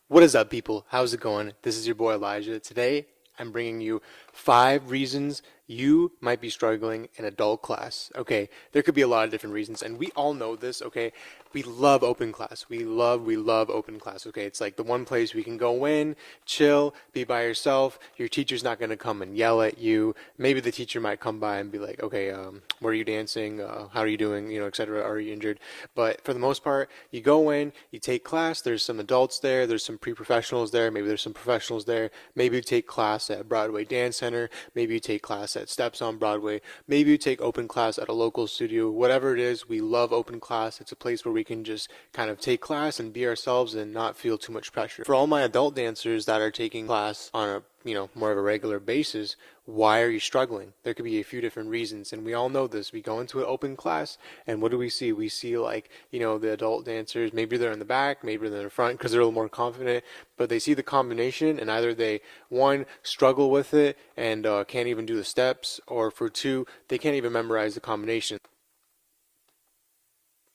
What is up, people? How's it going? This is your boy Elijah. Today, I'm bringing you 5 reasons you might be struggling in adult class. Okay, there could be a lot of different reasons, and we all know this, okay? We love open class. We love open class, okay? It's like the one place we can go in, chill, be by yourself. Your teacher's not going to come and yell at you. Maybe the teacher might come by and be like, okay, where are you dancing? How are you doing? Etc. Are you injured? But for the most part, you go in, you take class. There's some adults there. There's some pre-professionals there. Maybe there's some professionals there. Maybe you take class at Broadway Dance Center. Maybe you take class at Steps on Broadway. Maybe you take open class at a local studio. Whatever it is, we love open class. It's a place where we can just kind of take class and be ourselves and not feel too much pressure. For all my adult dancers that are taking class on a more of a regular basis, why are you struggling? There could be a few different reasons, and we all know this. We go into an open class, and what do we see? We see the adult dancers, maybe they're in the back, maybe they're in the front because they're a little more confident, but they see the combination, and either they, one, struggle with it and can't even do the steps, or for two, they can't even memorize the combination.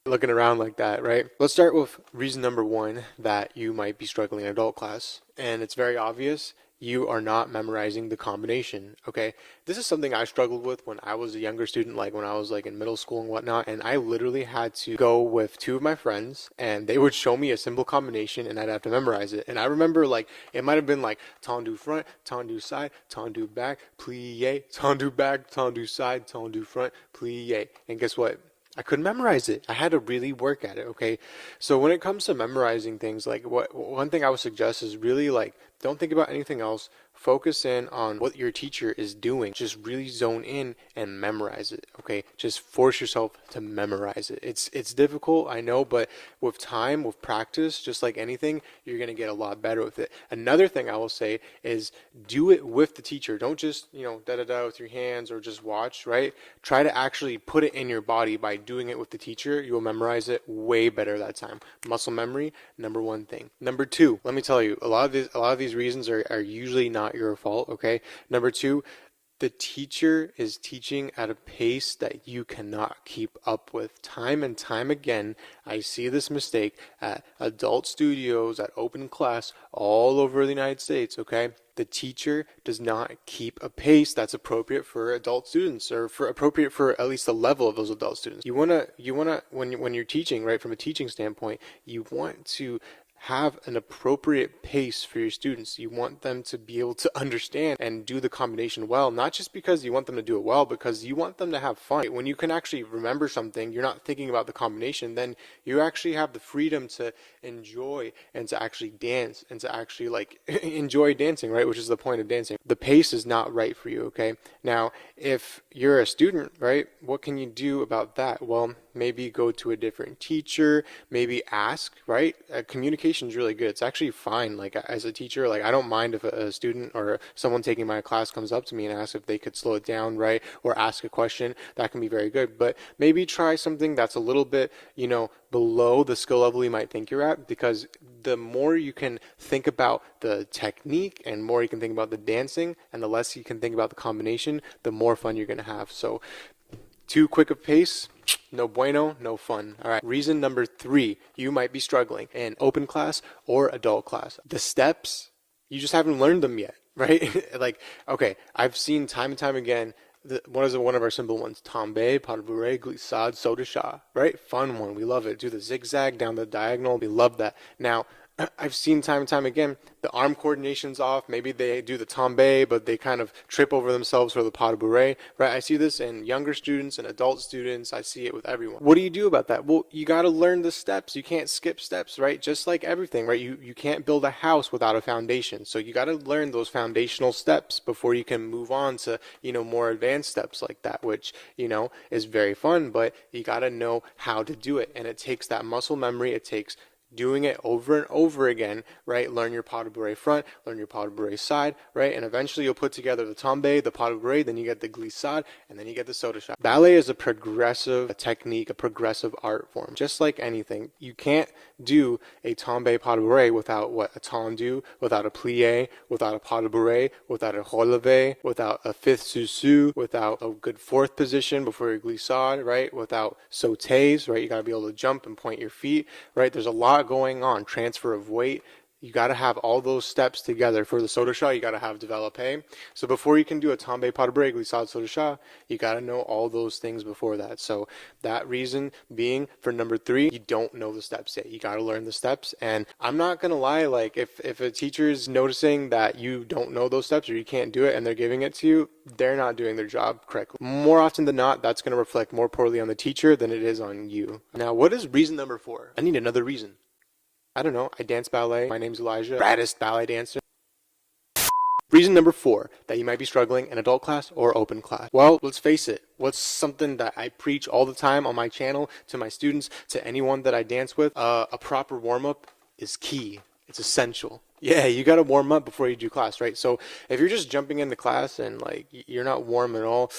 Looking around like that, right? Let's start with reason number one that you might be struggling in adult class, and it's very obvious. You are not memorizing the combination, okay? This is something I struggled with when I was a younger student, like when I was like in middle school and whatnot, and I literally had to go with two of my friends, and they would show me a simple combination, and I'd have to memorize it. And I remember like it might have been like tendu front, tendu side, tendu back, plie, tendu back, tendu side, tendu front, plie. And guess what? I couldn't memorize it. I had to really work at it, okay? So when it comes to memorizing things, like one thing I would suggest is really like don't think about anything else. Focus in on what your teacher is doing. Just really zone in and memorize it, okay? Just force yourself to memorize it. It's difficult, I know, but with time, with practice, just like anything, you're going to get a lot better with it. Another thing I will say is do it with the teacher. Don't just, da-da-da with your hands or just watch, right? Try to actually put it in your body by doing it with the teacher. You will memorize it way better that time. Muscle memory, number one thing. Number two, let me tell you, a lot of these reasons are usually not your fault, okay? Number two, the teacher is teaching at a pace that you cannot keep up with. Time and time again, I see this mistake at adult studios, at open class, all over the United States, okay? The teacher does not keep a pace that's appropriate for adult students, or for appropriate for at least the level of those adult students. You wanna when you're teaching, right, from a teaching standpoint, you want to have an appropriate pace for your students. You want them to be able to understand and do the combination well, not just because you want them to do it well, because you want them to have fun. When you can actually remember something, you're not thinking about the combination, then you actually have the freedom to enjoy and to actually dance and to actually like enjoy dancing, right? Which is the point of dancing. The pace is not right for you, okay? Now, if you're a student, right, what can you do about that? Well, maybe go to a different teacher, maybe ask, right? Communication is really good. It's actually fine. Like as a teacher, like I don't mind if a student or someone taking my class comes up to me and asks if they could slow it down, right? Or ask a question. That can be very good. But maybe try something that's a little bit, below the skill level you might think you're at, because the more you can think about the technique and more you can think about the dancing and the less you can think about the combination, the more fun you're going to have. So too quick of pace, no bueno, no fun. All right. Reason number three, you might be struggling in open class or adult class. The steps, you just haven't learned them yet, right? Like, okay, I've seen time and time again, one of our simple ones, tombe, pas de bourrée, glissade, saut de chat, right? Fun one. We love it. Do the zigzag down the diagonal. We love that. Now, I've seen time and time again, the arm coordination's off. Maybe they do the tombe, but they kind of trip over themselves for the pas de bourrée, right? I see this in younger students and adult students. I see it with everyone. What do you do about that? Well, you got to learn the steps. You can't skip steps, right? Just like everything, right? You can't build a house without a foundation. So you got to learn those foundational steps before you can move on to, more advanced steps like that, which, is very fun, but you got to know how to do it. And it takes that muscle memory. It takes doing it over and over again, right? Learn your pas de bourrée front, learn your pas de bourrée side, right? And eventually you'll put together the tombe, the pas de bourrée, then you get the glissade, and then you get the saut de chat. Ballet is a progressive technique, a progressive art form. Just like anything, you can't do a tombe pas de bourrée without a tendu, without a plie, without a pas de bourrée, without a releve, without a fifth sous, without a good fourth position before your glissade, right? Without sautes, right? You got to be able to jump and point your feet, right? There's a lot going on. Transfer of weight, You got to have all those steps together. For the soda shot, you got to have développé. So before you can do a tombe pas de bris, glissade soda shot, you got to know all those things before that. So that reason being for number 3, you don't know the steps yet. You got to learn the steps. And I'm not going to lie, like if a teacher's noticing that you don't know those steps or you can't do it and they're giving it to you, they're not doing their job correctly. More often than not, that's going to reflect more poorly on the teacher than it is on you. Now, what is reason number 4? I need another reason. I don't know. I dance ballet. My name's Elijah. Baddest ballet dancer. Reason number 4 that you might be struggling in adult class or open class. Well, let's face it. What's something that I preach all the time on my channel to my students, to anyone that I dance with? A proper warm-up is key. It's essential. Yeah, you got to warm up before you do class, right? So if you're just jumping into class and like you're not warm at all,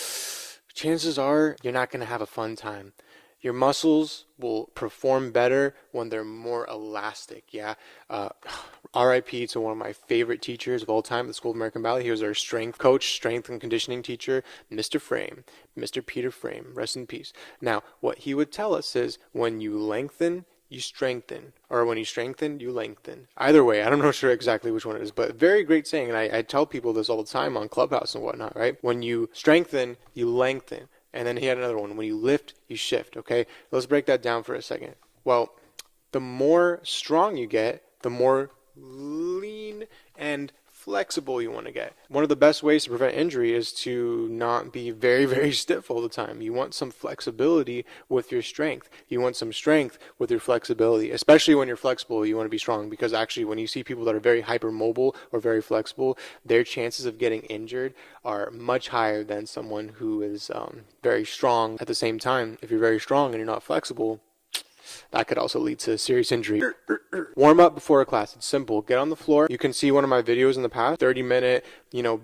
chances are you're not going to have a fun time. Your muscles will perform better when they're more elastic, yeah? RIP to one of my favorite teachers of all time at the School of American Ballet. He was our strength coach, strength and conditioning teacher, Mr. Frame, Mr. Peter Frame, rest in peace. Now, what he would tell us is when you lengthen, you strengthen, or when you strengthen, you lengthen. Either way, I'm not sure exactly which one it is, but very great saying, and I tell people this all the time on Clubhouse and whatnot, right? When you strengthen, you lengthen. And then he had another one. When you lift, you shift, okay? Let's break that down for a second. Well, the more strong you get, the more lean and flexible you want to get. One of the best ways to prevent injury is to not be very, very stiff all the time. You want some flexibility with your strength. You want some strength with your flexibility. Especially when you're flexible, you want to be strong, because actually when you see people that are very hypermobile or very flexible, their chances of getting injured are much higher than someone who is very strong. At the same time, if you're very strong and you're not flexible, that could also lead to serious injury. Warm up before a class. It's simple. Get on the floor. You can see one of my videos in the past, 30-minute,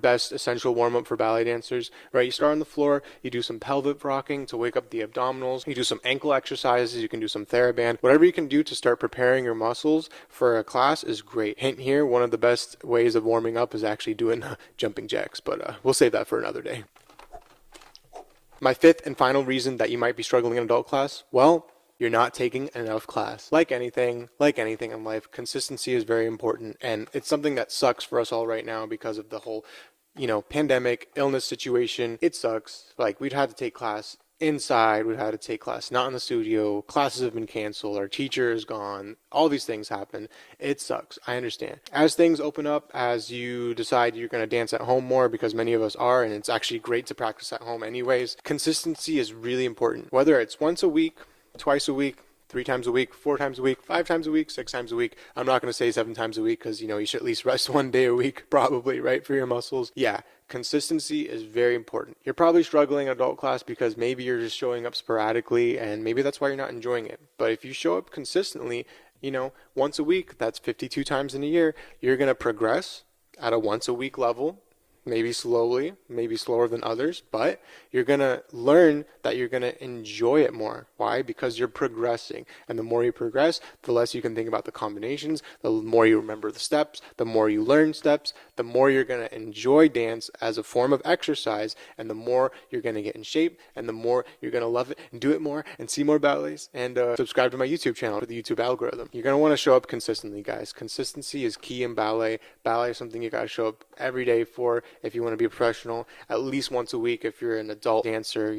best essential warm up for ballet dancers, right? You start on the floor. You do some pelvic rocking to wake up the abdominals. You do some ankle exercises. You can do some TheraBand. Whatever you can do to start preparing your muscles for a class is great. Hint here, one of the best ways of warming up is actually doing jumping jacks, but we'll save that for another day. My 5th and final reason that you might be struggling in adult class, well, you're not taking enough class. Like anything in life, consistency is very important, and it's something that sucks for us all right now because of the whole, pandemic, illness situation. It sucks. Like, we'd had to take class inside, we've had to take class not in the studio, classes have been canceled, our teacher is gone, all these things happen. It sucks. I understand. As things open up, as you decide you're going to dance at home more, because many of us are, and it's actually great to practice at home anyways, consistency is really important. Whether it's once a week, twice a week, 3 times a week, 4 times a week, 5 times a week, 6 times a week. I'm not going to say 7 times a week because, you should at least rest 1 day a week, probably, right, for your muscles. Yeah, consistency is very important. You're probably struggling in adult class because maybe you're just showing up sporadically and maybe that's why you're not enjoying it. But if you show up consistently, once a week, that's 52 times in a year, you're going to progress at a once a week level. Maybe slowly, maybe slower than others, but you're going to learn that you're going to enjoy it more. Why? Because you're progressing. And the more you progress, the less you can think about the combinations, the more you remember the steps, the more you learn steps, the more you're going to enjoy dance as a form of exercise, and the more you're going to get in shape, and the more you're going to love it and do it more and see more ballets, and subscribe to my YouTube channel for the YouTube algorithm. You're going to want to show up consistently, guys. Consistency is key in ballet. Ballet is something you got to show up every day for. If you want to be a professional, at least once a week. If you're an adult dancer,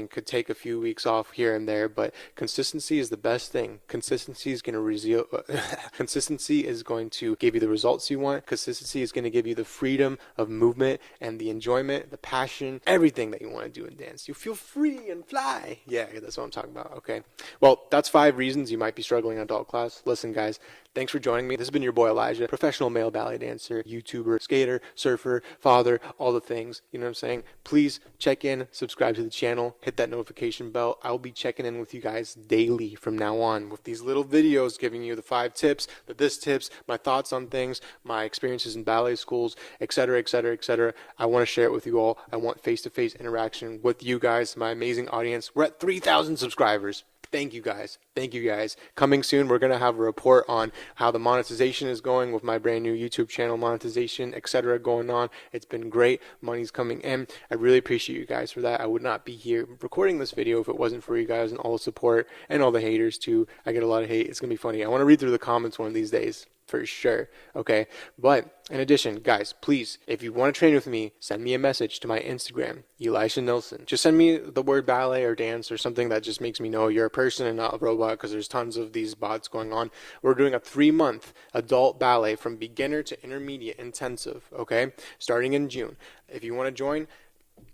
could take a few weeks off here and there, but consistency is the best thing. Consistency is going to give you the results you want. Consistency is going to give you the freedom of movement and the enjoyment, the passion, everything that you want to do in dance. You feel free and fly. Yeah, that's what I'm talking about. Okay. Well, that's 5 reasons you might be struggling in adult class. Listen, guys, thanks for joining me. This has been your boy Elijah, professional male ballet dancer, YouTuber, skater, surfer, father, all the things, Please check in, subscribe to the channel, hit that notification bell. I'll be checking in with you guys daily from now on with these little videos giving you the 5 tips, tips, my thoughts on things, my experiences in ballet schools, etc., etc., etc. I want to share it with you all. I want face-to-face interaction with you guys, my amazing audience. We're at 3,000 subscribers. Thank you guys. Thank you guys. Coming soon, we're going to have a report on how the monetization is going with my brand new YouTube channel monetization, etc. going on. It's been great. Money's coming in. I really appreciate you guys for that. I would not be here recording this video if it wasn't for you guys and all the support and all the haters too. I get a lot of hate. It's going to be funny. I want to read through the comments one of these days. for sure. Okay. But in addition, guys, please, if you want to train with me, send me a message to my Instagram, Elisha Nilsson. Just send me the word ballet or dance or something that just makes me know you're a person and not a robot, because there's tons of these bots going on. We're doing a 3-month adult ballet from beginner to intermediate intensive, okay? Starting in June. If you want to join,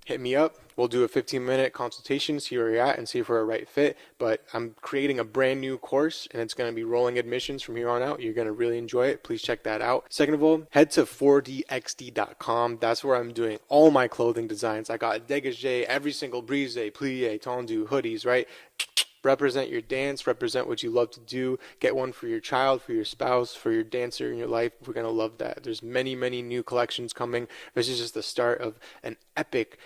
hit me up. We'll do a 15-minute consultation, see where you're at, and see if we're a right fit. But I'm creating a brand new course, and it's going to be rolling admissions from here on out. You're going to really enjoy it. Please check that out. Second of all, head to 4dxd.com. That's where I'm doing all my clothing designs. I got dégagé, every single brise, plie, tendu, hoodies, right? Represent your dance, represent what you love to do. Get one for your child, for your spouse, for your dancer in your life. We're going to love that. There's many, many new collections coming. This is just the start of an epic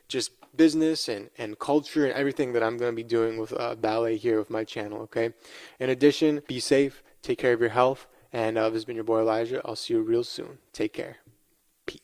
just business and culture and everything that I'm going to be doing with ballet here with my channel, okay? In addition, be safe, take care of your health, and this has been your boy Elijah. I'll see you real soon. Take care. Peace.